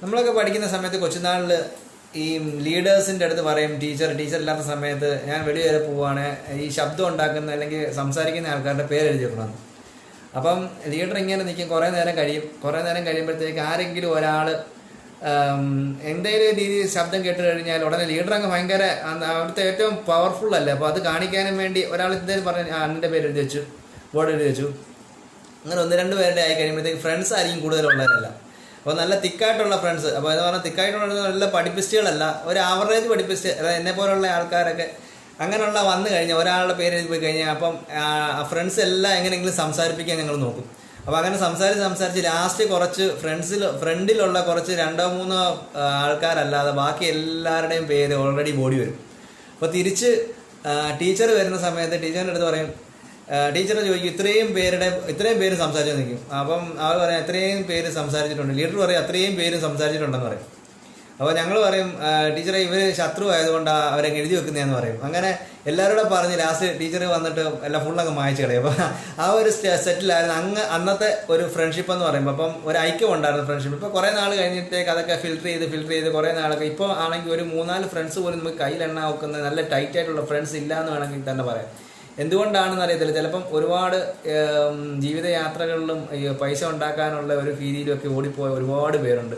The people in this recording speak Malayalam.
നമ്മളൊക്കെ പഠിക്കുന്ന സമയത്ത് കൊച്ചുനാളിൽ ഈ ലീഡേഴ്സിൻ്റെ അടുത്ത് പറയും ടീച്ചർ ഇല്ലാത്ത സമയത്ത് ഞാൻ വെളി വരെ പോവുകയാണ്, ഈ ശബ്ദം ഉണ്ടാക്കുന്ന അല്ലെങ്കിൽ സംസാരിക്കുന്ന ആൾക്കാരുടെ പേര് എഴുതി വെക്കണം. അപ്പം ലീഡർ ഇങ്ങനെ നിൽക്കും, കുറേ നേരം കഴിയുമ്പോഴത്തേക്ക് ആരെങ്കിലും ഒരാൾ എന്തെങ്കിലും രീതിയിൽ ശബ്ദം കേട്ട് കഴിഞ്ഞാൽ ഉടനെ ലീഡർ അങ്ങ് ഭയങ്കര അവിടുത്തെ ഏറ്റവും പവർഫുൾ അല്ലേ, അപ്പോൾ അത് കാണിക്കാനും വേണ്ടി ഒരാൾ എന്തെങ്കിലും പറഞ്ഞ് അന്നിൻ്റെ പേര് എഴുതി വെച്ചു, ബോർഡ് എഴുതി വെച്ചു. അങ്ങനെ 1-2 പേരുടെ ആയി കഴിയുമ്പോഴത്തേക്ക് ഫ്രണ്ട്സ് ആയിരിക്കും കൂടുതലുള്ളവരല്ല. അപ്പോൾ നല്ല തിക്കായിട്ടുള്ള ഫ്രണ്ട്സ്, അപ്പോൾ എന്ന് പറഞ്ഞാൽ തിക്കായിട്ടുള്ള നല്ല പഠിപ്പിസ്റ്റുകളല്ല, ഒരു ആവറേജ് പഠിപ്പിസ്റ്റ്, അതായത് എന്നെ പോലുള്ള ആൾക്കാരൊക്കെ അങ്ങനെയുള്ള വന്നു കഴിഞ്ഞാൽ ഒരാളുടെ പേര് എഴുതി പോയി കഴിഞ്ഞാൽ അപ്പം ഫ്രണ്ട്സ് എല്ലാം എങ്ങനെയെങ്കിലും സംസാരിപ്പിക്കാൻ ഞങ്ങൾ നോക്കും. അപ്പോൾ അങ്ങനെ സംസാരിച്ച് ലാസ്റ്റ് കുറച്ച് ഫ്രണ്ടിലുള്ള കുറച്ച് 2-3 ആൾക്കാരല്ലാതെ ബാക്കി എല്ലാവരുടെയും പേര് ഓൾറെഡി ബോഡി വരും. അപ്പോൾ തിരിച്ച് ടീച്ചർ വരുന്ന സമയത്ത് ടീച്ചറിൻ്റെ അടുത്ത് പറയും, ടീച്ചറെ ചോദിക്കും ഇത്രയും പേര് സംസാരിച്ചു നിൽക്കും. അപ്പം അവർ പറയും എത്രയും പേര് സംസാരിച്ചിട്ടുണ്ട്. ലീഡർ പറയും അത്രയും പേര് സംസാരിച്ചിട്ടുണ്ടെന്ന് പറയും. അപ്പോൾ ഞങ്ങൾ പറയും ടീച്ചറെ ഇവർ ശത്രു ആയതുകൊണ്ടാണ് അവരങ്ങ് എഴുതി വെക്കുന്നതെന്ന് പറയും. അങ്ങനെ എല്ലാവരോടും പറഞ്ഞ് ലാസ്റ്റ് ടീച്ചർ വന്നിട്ട് എല്ലാം ഫുള്ളങ്ങ് മായച്ചു കളയും. അപ്പോൾ ആ ഒരു സെറ്റിലായിരുന്നു അന്നത്തെ ഒരു ഫ്രണ്ട്ഷിപ്പ് എന്ന് പറയുമ്പോൾ. അപ്പം ഒരു ഐക്യം ഉണ്ടായിരുന്നു ഫ്രണ്ട്ഷിപ്പ്. ഇപ്പോൾ കുറേ നാൾ കഴിഞ്ഞിട്ടേക്ക് അതൊക്കെ ഫിൽറ്റർ ചെയ്ത് കുറേ നാളൊക്കെ ഇപ്പോൾ ആണെങ്കിൽ ഒരു 3-4 ഫ്രണ്ട്സ് പോലും നമുക്ക് കയ്യിലെണ്ണ വെക്കുന്ന നല്ല ടൈറ്റായിട്ടുള്ള ഫ്രണ്ട്സ് ഇല്ല എന്ന് വേണമെങ്കിൽ തന്നെ പറയാം. എന്തുകൊണ്ടാണെന്ന് അറിയത്തില്ല. ചിലപ്പം ഒരുപാട് ജീവിതയാത്രകളിലും പൈസ ഉണ്ടാക്കാനുള്ള ഒരു രീതിയിലൊക്കെ ഓടിപ്പോയ ഒരുപാട് പേരുണ്ട്.